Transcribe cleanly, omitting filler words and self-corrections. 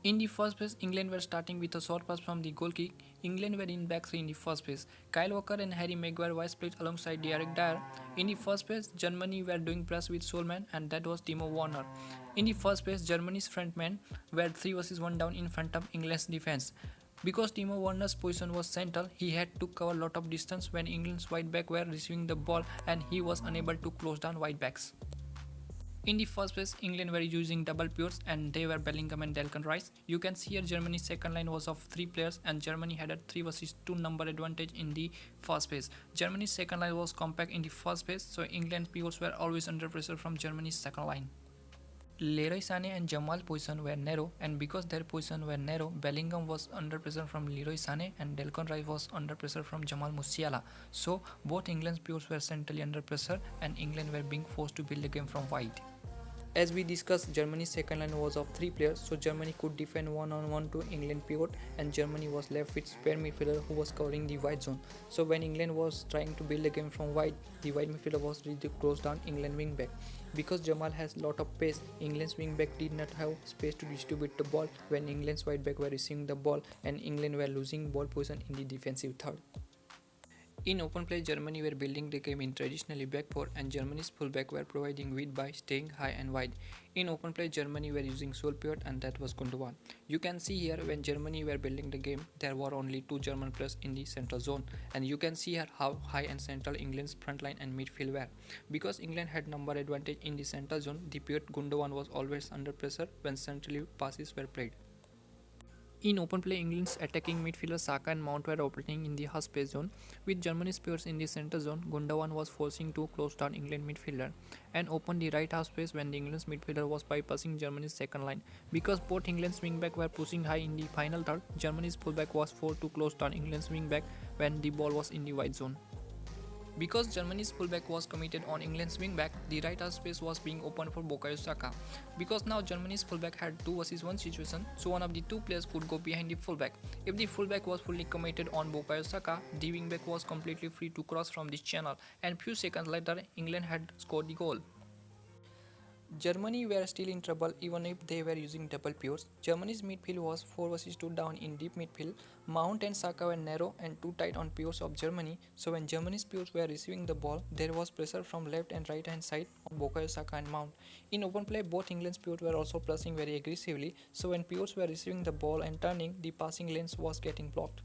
In the first phase, England were starting with a short pass from the goal kick. England were in back three in the first phase. Kyle Walker and Harry Maguire were split alongside Derek Dyer. In the first phase, Germany were doing press with Solman, and that was Timo Werner. In the first phase, Germany's front men were 3 versus 1 down in front of England's defense. Because Timo Werner's position was central, he had to cover a lot of distance when England's wide back were receiving the ball, and he was unable to close down wide backs. In the first place, England were using double pivots and they were Bellingham and Declan Rice. You can see here Germany's second line was of 3 players and Germany had a 3 versus 2 number advantage in the first phase. Germany's second line was compact in the first phase, so England's pivots were always under pressure from Germany's second line. Leroy Sané and Jamal's position were narrow, and because their position were narrow, Bellingham was under pressure from Leroy Sané and Declan Rice was under pressure from Jamal Musiala. So both England's pivots were centrally under pressure and England were being forced to build the game from wide. As we discussed, Germany's second line was of 3 players, so Germany could defend one-on-one to England pivot, and Germany was left with spare midfielder who was covering the wide zone. So when England was trying to build the game from wide, the wide midfielder was ready to close down England wing back. Because Jamal has lot of pace, England's wing back did not have space to distribute the ball when England's wide back were receiving the ball and England were losing ball position in the defensive third. In open play, Germany were building the game in traditionally back four and Germany's fullback were providing width by staying high and wide. In open play, Germany were using sole pivot and that was Gundogan. You can see here when Germany were building the game, there were only 2 German players in the central zone, and you can see here how high and central England's front line and midfield were. Because England had number advantage in the central zone, the pivot Gundogan was always under pressure when centrally passes were played. In open play, England's attacking midfielder Saka and Mount were operating in the half space zone. With Germany's players in the center zone, Gundogan was forcing to close down England midfielder and open the right half space when the England's midfielder was bypassing Germany's second line. Because both England's wingback were pushing high in the final third, Germany's fullback was forced to close down England's wingback when the ball was in the wide zone. Because Germany's fullback was committed on England's wingback, the right half space was being opened for Bukayo Saka. Because now Germany's fullback had 2 versus 1 situation, so one of the 2 players could go behind the fullback. If the fullback was fully committed on Bukayo Saka, the wingback was completely free to cross from this channel, and few seconds later, England had scored the goal. Germany were still in trouble even if they were using double pivots. Germany's midfield was 4 versus 2 down in deep midfield. Mount and Saka were narrow and too tight on pivots of Germany, so when Germany's pivots were receiving the ball, there was pressure from left and right hand side on Bukayo Saka and Mount. In open play, both England's pivots were also pressing very aggressively, so when pivots were receiving the ball and turning, the passing lanes was getting blocked.